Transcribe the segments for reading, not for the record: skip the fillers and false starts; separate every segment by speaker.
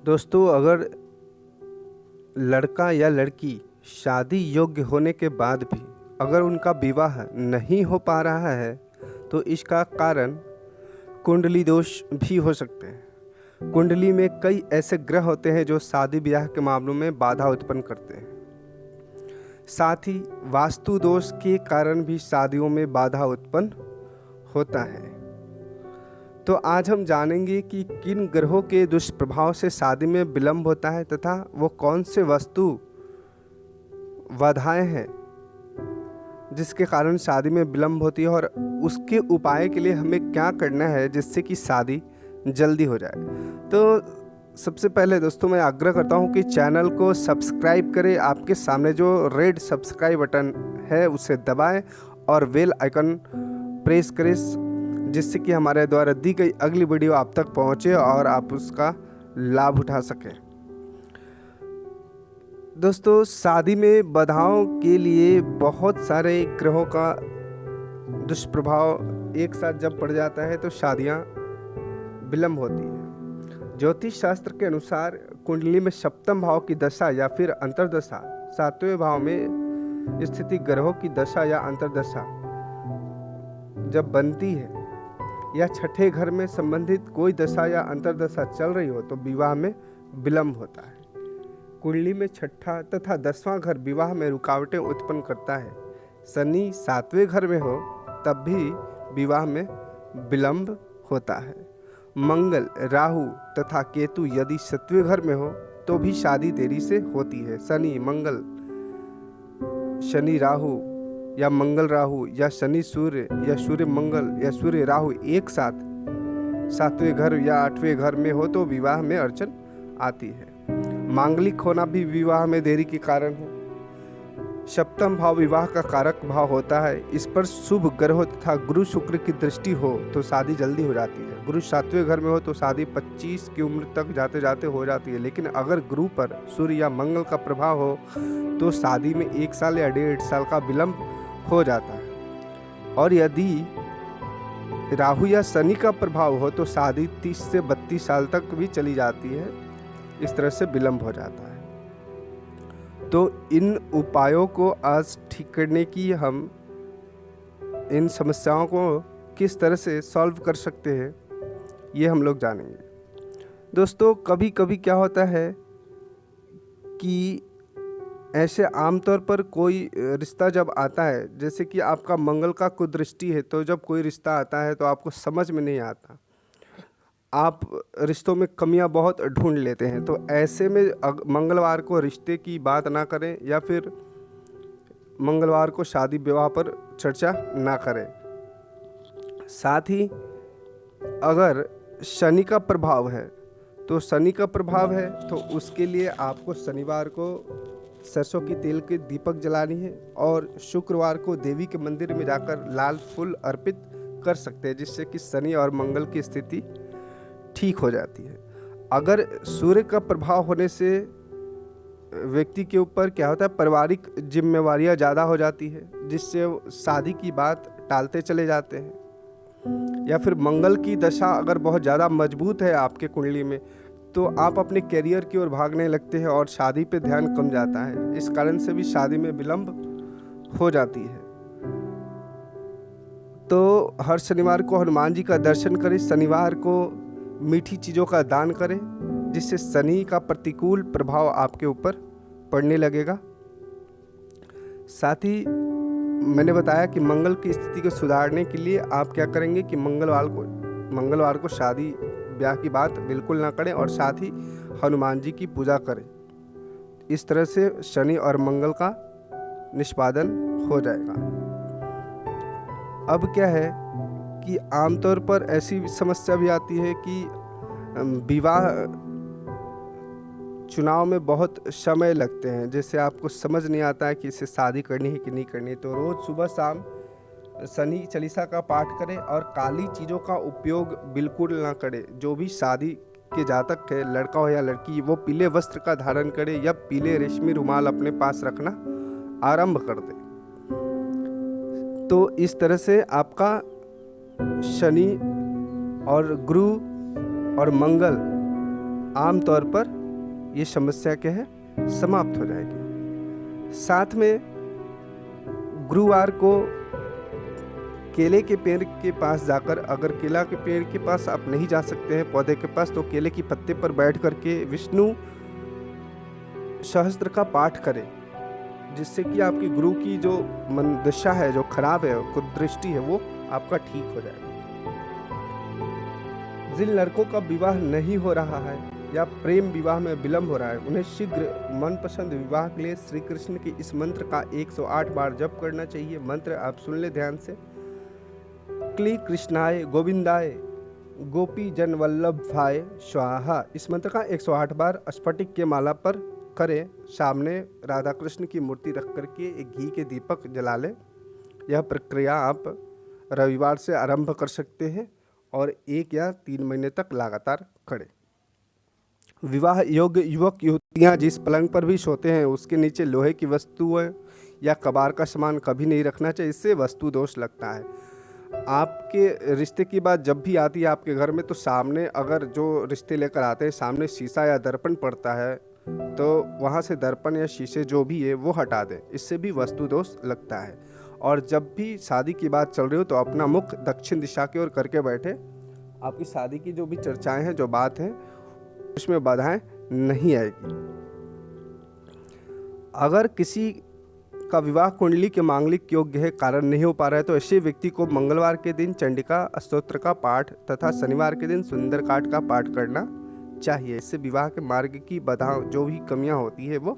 Speaker 1: दोस्तों, अगर लड़का या लड़की शादी योग्य होने के बाद भी अगर उनका विवाह नहीं हो पा रहा है तो इसका कारण कुंडली दोष भी हो सकते हैं। कुंडली में कई ऐसे ग्रह होते हैं जो शादी ब्याह के मामलों में बाधा उत्पन्न करते हैं। साथ ही वास्तु दोष के कारण भी शादियों में बाधा उत्पन्न होता है। तो आज हम जानेंगे कि किन ग्रहों के दुष्प्रभाव से शादी में विलंब होता है तथा वो कौन से वस्तु बाधाएं हैं जिसके कारण शादी में विलंब होती है और उसके उपाय के लिए हमें क्या करना है जिससे कि शादी जल्दी हो जाए। तो सबसे पहले दोस्तों मैं आग्रह करता हूं कि चैनल को सब्सक्राइब करें। आपके सामने जो रेड सब्सक्राइब बटन है उसे दबाएं और बेल आइकन प्रेस करें जिससे कि हमारे द्वारा दी गई अगली वीडियो आप तक पहुंचे और आप उसका लाभ उठा सकें। दोस्तों, शादी में बाधाओं के लिए बहुत सारे ग्रहों का दुष्प्रभाव एक साथ जब पड़ जाता है तो शादियां विलंब होती है। ज्योतिष शास्त्र के अनुसार कुंडली में सप्तम भाव की दशा या फिर अंतर्दशा, सातवें भाव में स्थिति ग्रहों की दशा या अंतर्दशा जब बनती है या छठे घर में संबंधित कोई दशा या अंतर्दशा चल रही हो तो विवाह में विलंब होता है। कुंडली में छठा तथा 10वां घर विवाह में रुकावटें उत्पन्न करता है। शनि 7वें घर में हो तब भी विवाह में विलंब होता है। मंगल, राहु तथा केतु यदि 7वें घर में हो तो भी शादी देरी से होती है। शनि मंगल, शनि राहु या मंगल राहु या शनि सूर्य या सूर्य मंगल या सूर्य राहु एक साथ 7वें घर या 8वें घर में हो तो विवाह में अड़चन आती है। मांगलिक होना भी विवाह में देरी के कारण है। सप्तम भाव विवाह का कारक भाव होता है। इस पर शुभ ग्रह तथा गुरु शुक्र की दृष्टि हो तो शादी जल्दी हो जाती है। गुरु 7वें घर में हो तो शादी 25 की उम्र तक जाते जाते हो जाती है। लेकिन अगर गुरु पर सूर्य या मंगल का प्रभाव हो तो शादी में 1 साल या 1.5 साल का विलंब हो जाता है। और यदि राहु या शनि का प्रभाव हो तो शादी 30 से 32 साल तक भी चली जाती है। इस तरह से विलंब हो जाता है। तो इन उपायों को आज ठीक करने की हम इन समस्याओं को किस तरह से सॉल्व कर सकते हैं ये हम लोग जानेंगे। दोस्तों, कभी कभी क्या होता है कि ऐसे आमतौर पर कोई रिश्ता जब आता है, जैसे कि आपका मंगल का कुदृष्टि है, तो जब कोई रिश्ता आता है तो आपको समझ में नहीं आता, आप रिश्तों में कमियां बहुत ढूंढ लेते हैं। तो ऐसे में मंगलवार को रिश्ते की बात ना करें या फिर मंगलवार को शादी विवाह पर चर्चा ना करें। साथ ही अगर शनि का प्रभाव है तो उसके लिए आपको शनिवार को सरसों की तेल के दीपक जलानी है और शुक्रवार को देवी के मंदिर में जाकर लाल फूल अर्पित कर सकते हैं जिससे कि शनि और मंगल की स्थिति ठीक हो जाती है। अगर सूर्य का प्रभाव होने से व्यक्ति के ऊपर क्या होता है, पारिवारिक जिम्मेवारियां ज़्यादा हो जाती है जिससे शादी की बात टालते चले जाते हैं। या फिर मंगल की दशा अगर बहुत ज़्यादा मजबूत है आपके कुंडली में तो आप अपने करियर की ओर भागने लगते हैं और शादी पे ध्यान कम जाता है। इस कारण से भी शादी में विलंब हो जाती है। तो हर शनिवार को हनुमान जी का दर्शन करें। शनिवार को मीठी चीज़ों का दान करें जिससे शनि का प्रतिकूल प्रभाव आपके ऊपर पड़ने लगेगा। साथ ही मैंने बताया कि मंगल की स्थिति को सुधारने के लिए आप क्या करेंगे कि मंगलवार को शादी ब्याह की बात बिल्कुल ना करें और साथ ही हनुमान जी की पूजा करें। इस तरह से शनि और मंगल का निष्पादन हो जाएगा। अब क्या है कि आमतौर पर ऐसी समस्या भी आती है कि विवाह चुनाव में बहुत समय लगते हैं, जैसे आपको समझ नहीं आता है कि इसे शादी करनी है कि नहीं करनी। तो रोज़ सुबह शाम शनि चालीसा का पाठ करें और काली चीज़ों का उपयोग बिल्कुल ना करें। जो भी शादी के जातक है, लड़का हो या लड़की, वो पीले वस्त्र का धारण करे या पीले रेशमी रुमाल अपने पास रखना आरंभ कर दे। तो इस तरह से आपका शनि और गुरु और मंगल आमतौर पर ये समस्या क्या है, समाप्त हो जाएगी। साथ में गुरुवार को केले के पेड़ के पास जाकर, अगर केला के पेड़ के पास आप नहीं जा सकते हैं पौधे के पास, तो केले की पत्ते पर बैठ करके विष्णु सहस्त्र का पाठ करें, जिससे कि आपकी गुरु की जो मन दशा है, जो खराब है, कुदृष्टि है, वो आपका ठीक हो जाएगा। जिन लड़कों का विवाह नहीं हो रहा है या प्रेम विवाह में विलंब हो रहा है, उन्हें शीघ्र मनपसंद विवाह के लिए श्री कृष्ण के इस मंत्र का 108 बार जप करना चाहिए। मंत्र आप सुन ले ध्यान से। क्ली कृष्णाय गोविंदाय गोपी जन वल्लभाय स्वाहा। इस मंत्र का 108 बार स्फटिक के माला पर करें। सामने राधा कृष्ण की मूर्ति रख करके एक घी के दीपक जला लें। यह प्रक्रिया आप रविवार से आरंभ कर सकते हैं और 1 या 3 महीने तक लगातार करें। विवाह योग्य युवक युवतियाँ जिस पलंग पर भी सोते हैं उसके नीचे लोहे की वस्तुएं या कबाड़ का सामान कभी नहीं रखना चाहिए, इससे वस्तु दोष लगता है। आपके रिश्ते की बात जब भी आती है आपके घर में, तो सामने अगर जो रिश्ते लेकर आते हैं सामने शीशा या दर्पण पड़ता है, तो वहाँ से दर्पण या शीशे जो भी है वो हटा दें, इससे भी वस्तु दोष लगता है। और जब भी शादी की बात चल रही हो तो अपना मुख दक्षिण दिशा की ओर करके बैठे। आपकी शादी की जो भी चर्चाएं हैं, जो बात है, उसमें बाधाएं नहीं आएगी। अगर किसी का विवाह कुंडली के मांगलिक योग्य है, कारण नहीं हो पा रहा है, तो ऐसे व्यक्ति को मंगलवार के दिन चंडिका स्तोत्र का पाठ तथा शनिवार के दिन सुंदरकांड का पाठ करना चाहिए। इससे विवाह के मार्ग की बाधा, जो भी कमियां होती है, वो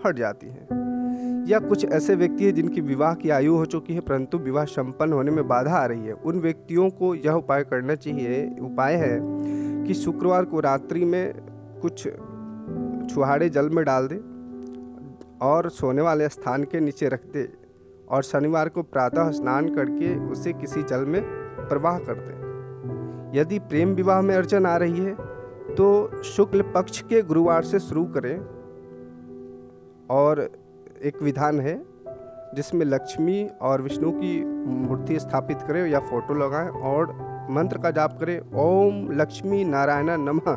Speaker 1: हट जाती हैं। या कुछ ऐसे व्यक्ति हैं जिनकी विवाह की आयु हो चुकी है परंतु विवाह संपन्न होने में बाधा आ रही है, उन व्यक्तियों को यह उपाय करना चाहिए। उपाय है कि शुक्रवार को रात्रि में कुछ छुहाड़े जल में डाल दे और सोने वाले स्थान के नीचे रख दे, और शनिवार को प्रातः स्नान करके उसे किसी जल में प्रवाह कर दे। यदि प्रेम विवाह में अड़चन आ रही है तो शुक्ल पक्ष के गुरुवार से शुरू करें। और एक विधान है जिसमें लक्ष्मी और विष्णु की मूर्ति स्थापित करें या फोटो लगाएं और मंत्र का जाप करें, ओम लक्ष्मी नारायण नमः।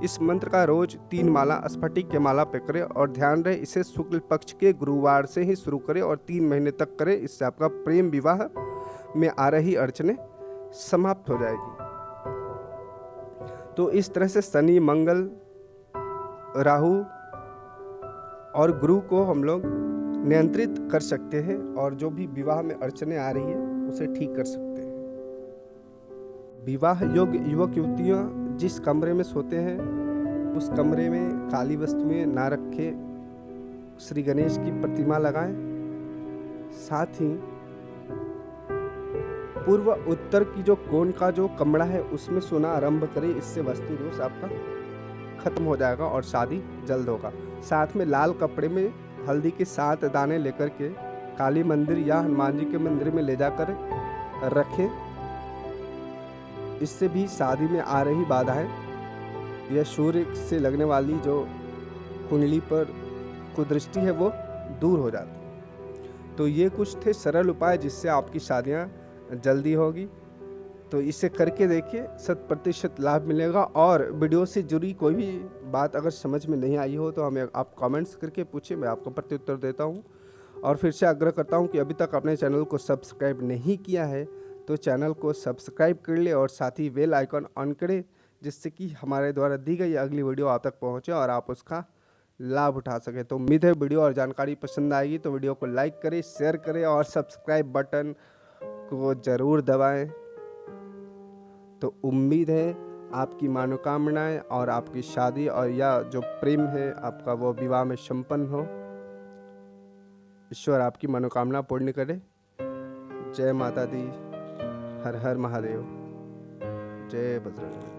Speaker 1: इस मंत्र का रोज 3 माला स्फटिक के माला पे करें और ध्यान रहे इसे शुक्ल पक्ष के गुरुवार से ही शुरू करें और 3 महीने तक करें। इससे आपका प्रेम विवाह में आ रही अड़चनें समाप्त हो जाएगी। तो इस तरह से शनि, मंगल, राहु और गुरु को हम लोग नियंत्रित कर सकते हैं और जो भी विवाह में अड़चनें आ रही है उसे ठीक कर सकते हैं। विवाह योग्य युवक युवतियाँ जिस कमरे में सोते हैं उस कमरे में काली वस्तुएं ना रखें, श्री गणेश की प्रतिमा लगाएं। साथ ही पूर्व उत्तर की जो कोण का जो कमरा है उसमें सोना आरंभ करें, इससे वस्तु दोष आपका खत्म हो जाएगा और शादी जल्द होगा। साथ में लाल कपड़े में हल्दी के 7 दाने लेकर के काली मंदिर या हनुमान जी के मंदिर में ले जाकर रखें। इससे भी शादी में आ रही बाधाएं या सूर्य से लगने वाली जो कुंडली पर कुदृष्टि है वो दूर हो जाती है। तो ये कुछ थे सरल उपाय जिससे आपकी शादियां जल्दी होगी। तो इसे करके देखिए, 100% लाभ मिलेगा। और वीडियो से जुड़ी कोई भी बात अगर समझ में नहीं आई हो तो हमें आप कमेंट्स करके पूछिए, मैं आपको प्रत्युत्तर देता हूँ। और फिर से आग्रह करता हूँ कि अभी तक अपने चैनल को सब्सक्राइब नहीं किया है तो चैनल को सब्सक्राइब कर ले और साथ ही बेल आइकन ऑन करें, जिससे कि हमारे द्वारा दी गई अगली वीडियो आप तक पहुँचे और आप उसका लाभ उठा सके। तो उम्मीद है वीडियो और जानकारी पसंद आएगी, तो वीडियो को लाइक करें, शेयर करें और सब्सक्राइब बटन को ज़रूर दबाएं। तो उम्मीद है आपकी मनोकामनाएं और आपकी शादी और या जो प्रेम है आपका वो विवाह में संपन्न हो। ईश्वर आपकी मनोकामना पूर्ण करे। जय माता दी, हर हर महादेव, जय बजरंग।